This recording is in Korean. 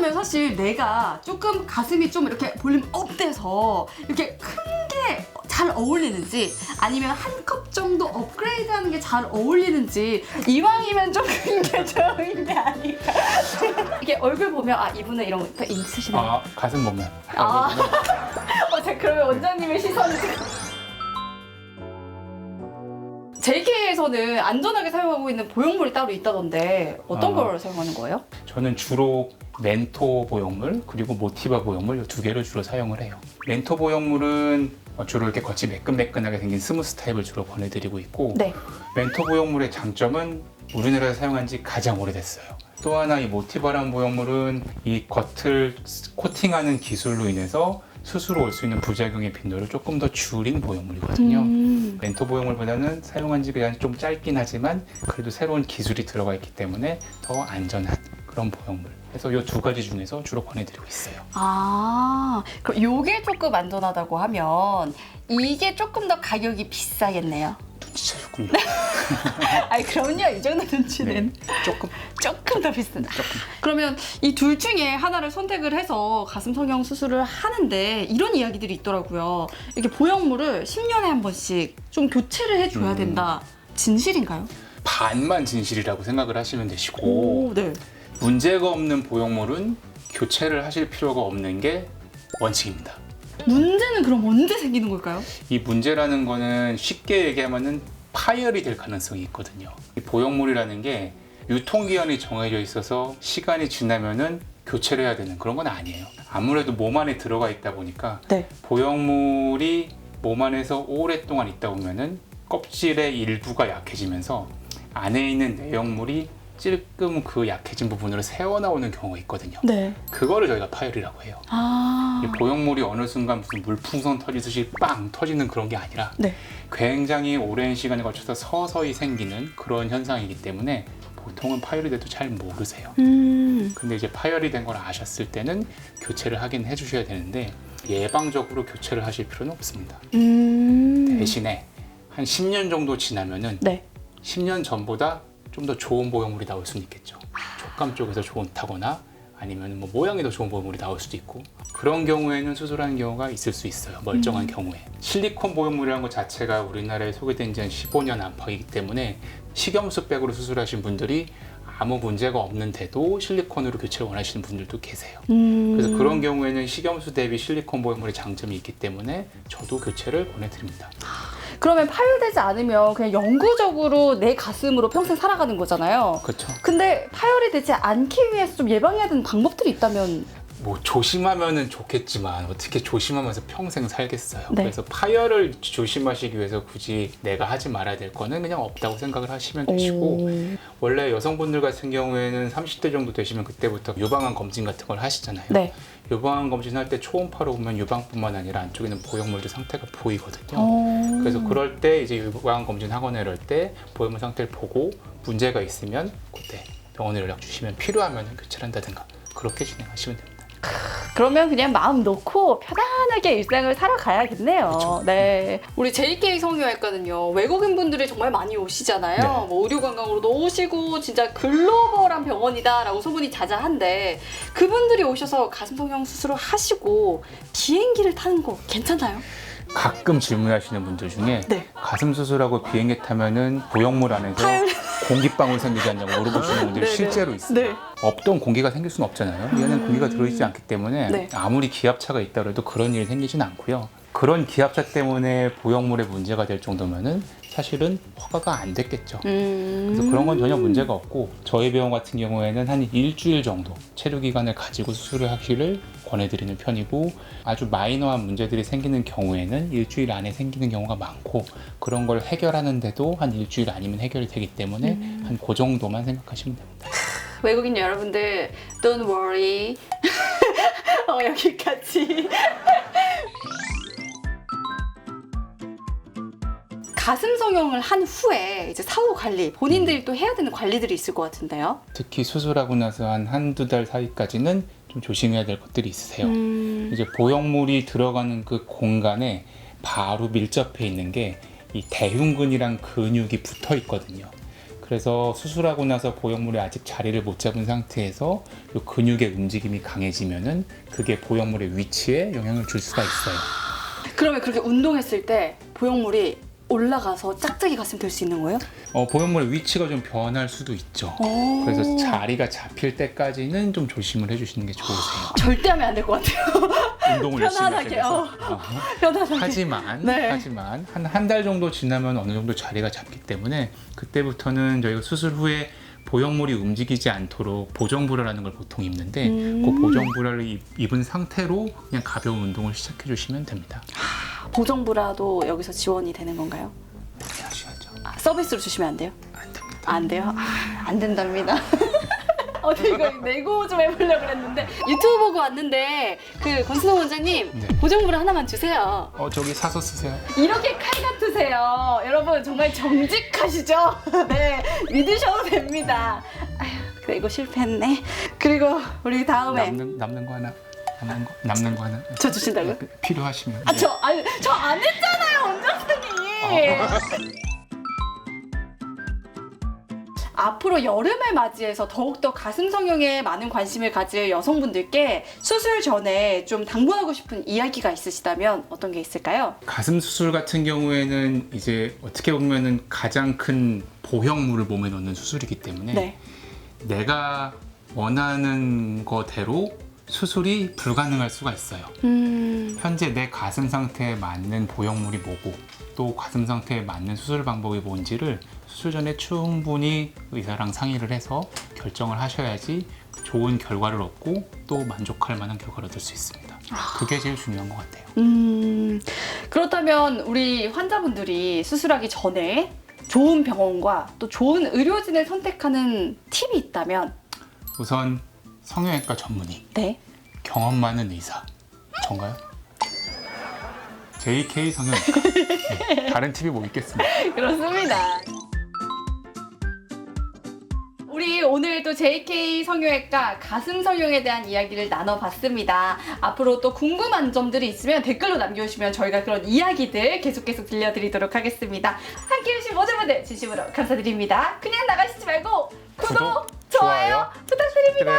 그러면 사실 내가 조금 가슴이 좀 이렇게 볼륨 업돼서 이렇게 큰 게 잘 어울리는지 아니면 한 컵 정도 업그레이드 하는 게 잘 어울리는지 이왕이면 좀 큰 게 좋은 게 아닐까. 이게 얼굴 보면 아 이분은 이런 거 있으시나요? 아, 가슴 보면. 아. 자, 그러면 원장님의 시선을 JK에서는 안전하게 사용하고 있는 보형물이 따로 있다던데 어떤 걸 사용하는 거예요? 저는 주로 멘토 보형물 그리고 모티바 보형물 이 두 개를 주로 사용을 해요. 멘토 보형물은 주로 이렇게 겉이 매끈매끈하게 생긴 스무스 타입을 주로 권해드리고 있고, 네. 멘토 보형물의 장점은 우리나라에서 사용한 지 가장 오래됐어요. 또 하나 이 모티바라는 보형물은 이 겉을 코팅하는 기술로 인해서 스스로 올 수 있는 부작용의 빈도를 조금 더 줄인 보형물이거든요. 멘토 보형물보다는 사용한 지 그냥 좀 짧긴 하지만 그래도 새로운 기술이 들어가 있기 때문에 더 안전한 그런 보형물. 그래서 이 두 가지 중에서 주로 권해드리고 있어요. 아, 그럼 요게 조금 안전하다고 하면 이게 조금 더 가격이 비싸겠네요. 눈치채셨군요. 아니 그럼요, 이 정도 눈치는 네, 조금 더 비싸다. 그러면 이 둘 중에 하나를 선택을 해서 가슴 성형 수술을 하는데 이런 이야기들이 있더라고요. 이렇게 보형물을 10년에 한 번씩 좀 교체를 해줘야 된다. 진실인가요? 반만 진실이라고 생각을 하시면 되시고, 오, 네. 문제가 없는 보형물은 교체를 하실 필요가 없는 게 원칙입니다. 문제는 그럼 언제 생기는 걸까요? 이 문제라는 거는 쉽게 얘기하면은 파열이 될 가능성이 있거든요. 이 보형물이라는 게 유통기한이 정해져 있어서 시간이 지나면은 교체를 해야 되는 그런 건 아니에요. 아무래도 몸 안에 들어가 있다 보니까 네. 보형물이 몸 안에서 오랫동안 있다 보면은 껍질의 일부가 약해지면서 안에 있는 내용물이 찔끔 그 약해진 부분으로 새어나오는 경우가 있거든요. 네. 그거를 저희가 파열이라고 해요. 아. 이 보형물이 어느 순간 무슨 물풍선 터지듯이 빵 터지는 그런 게 아니라 네. 굉장히 오랜 시간에 걸쳐서 서서히 생기는 그런 현상이기 때문에 보통은 파열이 돼도 잘 모르세요. 근데 이제 파열이 된 걸 아셨을 때는 교체를 하긴 해주셔야 되는데 예방적으로 교체를 하실 필요는 없습니다. 대신에 한 10년 정도 지나면은 네. 10년 전보다 좀 더 좋은 보형물이 나올 수는 있겠죠. 촉감 쪽에서 좋다거나 아니면 뭐 모양이 더 좋은 보형물이 나올 수도 있고, 그런 경우에는 수술하는 경우가 있을 수 있어요. 멀쩡한 경우에. 실리콘 보형물이라는 것 자체가 우리나라에 소개된 지 한 15년 안팎이기 때문에 식염수백으로 수술하신 분들이 아무 문제가 없는데도 실리콘으로 교체를 원하시는 분들도 계세요. 그래서 그런 경우에는 식염수 대비 실리콘 보형물의 장점이 있기 때문에 저도 교체를 권해드립니다. 그러면 파열되지 않으면 그냥 영구적으로 내 가슴으로 평생 살아가는 거잖아요. 그렇죠. 근데 파열이 되지 않기 위해서 좀 예방해야 되는 방법들이 있다면? 뭐 조심하면은 좋겠지만 어떻게 조심하면서 평생 살겠어요. 네. 그래서 파열을 조심하시기 위해서 굳이 내가 하지 말아야 될 거는 그냥 없다고 생각을 하시면 되시고, 원래 여성분들 같은 경우에는 30대 정도 되시면 그때부터 유방암 검진 같은 걸 하시잖아요. 네. 유방암 검진할 때 초음파로 보면 유방뿐만 아니라 안쪽에는 보형물들 상태가 보이거든요. 그래서 그럴 때 이제 유방암 검진 하거나 이럴 때 보형물 상태를 보고 문제가 있으면 그때 병원에 연락 주시면 필요하면 교체를 한다든가 그렇게 진행하시면 됩니다. 그러면 그냥 마음 놓고 편안하게 일상을 살아가야겠네요. 그쵸. 네. 우리 JK 성형외과는요, 외국인 분들이 정말 많이 오시잖아요. 네. 뭐 의료관광으로도 오시고 진짜 글로벌한 병원이다라고 소문이 자자한데 그분들이 오셔서 가슴 성형 수술을 하시고 비행기를 타는 거 괜찮나요? 가끔 질문하시는 분들 중에 네. 가슴 수술하고 비행기 타면은 보형물 안에서 파열. 공기방울 생기지 않냐고 물어보시는 분들이 네네. 실제로 있어요. 네. 없던 공기가 생길 수는 없잖아요. 얘는 공기가 들어있지 않기 때문에 네. 아무리 기압차가 있다 해도 그런 일이 생기진 않고요. 그런 기압차 때문에 보형물에 문제가 될 정도면은 사실은 허가가 안 됐겠죠. 그래서 그런 건 전혀 문제가 없고, 저희 병원 같은 경우에는 한 일주일 정도 체류 기간을 가지고 수술을 하기를 권해드리는 편이고, 아주 마이너한 문제들이 생기는 경우에는 일주일 안에 생기는 경우가 많고, 그런 걸 해결하는데도 한 일주일 아니면 해결이 되기 때문에 한 그 정도만 생각하시면 됩니다. 외국인 여러분들 don't worry. 여기까지. 가슴 성형을 한 후에 이제 사후 관리, 본인들이 또 해야 되는 관리들이 있을 것 같은데요. 특히 수술하고 나서 한 한두 달 사이까지는 좀 조심해야 될 것들이 있으세요. 이제 보형물이 들어가는 그 공간에 바로 밀접해 있는 게 이 대흉근이랑 근육이 붙어 있거든요. 그래서 수술하고 나서 보형물이 아직 자리를 못 잡은 상태에서 요 근육의 움직임이 강해지면은 그게 보형물의 위치에 영향을 줄 수가 있어요. 그러면 그렇게 운동했을 때 보형물이 올라가서 짝짝이 가슴 될 수 있는 거예요? 보형물의 위치가 좀 변할 수도 있죠. 그래서 자리가 잡힐 때까지는 좀 조심을 해주시는 게 좋으세요. 절대 하면 안 될 것 같아요. 운동을 열심히 편안하게, 하셔서. 편안하게. 하지만 네. 한 달 정도 지나면 어느 정도 자리가 잡기 때문에 그때부터는 저희가 수술 후에 보형물이 움직이지 않도록 보정브라라는 걸 보통 입는데 그 보정브라를 입은 상태로 그냥 가벼운 운동을 시작해 주시면 됩니다. 보정브라도 여기서 지원이 되는 건가요? 하셔야죠. 서비스로 주시면 안 돼요? 안 됩니다. 안 돼요? 안 된답니다. 이거 내고 좀 해보려고 그랬는데 유튜브 보고 왔는데 그 권순호 원장님 네. 보정브라 하나만 주세요. 저기 사서 쓰세요. 이렇게 칼 같으세요. 여러분 정말 정직하시죠? 네, 믿으셔도 됩니다. 아휴, 그래 이거 실패했네. 그리고 우리 다음에 남는 거 하나. 남는 거 하나. 저 주신다고요? 필요하시면. 저 안 했잖아요, 원장님이. 앞으로 여름을 맞이해서 더욱더 가슴 성형에 많은 관심을 가질 여성분들께 수술 전에 좀 당부하고 싶은 이야기가 있으시다면 어떤 게 있을까요? 가슴 수술 같은 경우에는 이제 어떻게 보면은 가장 큰 보형물을 몸에 넣는 수술이기 때문에 네. 내가 원하는 거대로 수술이 불가능할 수가 있어요. 현재 내 가슴 상태에 맞는 보형물이 뭐고 또 가슴 상태에 맞는 수술 방법이 뭔지를 수술 전에 충분히 의사랑 상의를 해서 결정을 하셔야지 좋은 결과를 얻고 또 만족할 만한 결과를 얻을 수 있습니다. 그게 제일 중요한 것 같아요. 그렇다면 우리 환자분들이 수술하기 전에 좋은 병원과 또 좋은 의료진을 선택하는 팁이 있다면? 우선 성형외과 전문의, 네. 경험 많은 의사, 전가요? JK 성형외과. 네, 다른 팁이 뭐 있겠습니까? 그렇습니다. 우리 오늘 또 JK 성형외과 가슴 성형에 대한 이야기를 나눠봤습니다. 앞으로 또 궁금한 점들이 있으면 댓글로 남겨주시면 저희가 그런 이야기들 계속 들려드리도록 하겠습니다. 함께해 주신 모든 분들 진심으로 감사드립니다. 그냥 나가시지 말고 구독, 좋아요 부탁드립니다.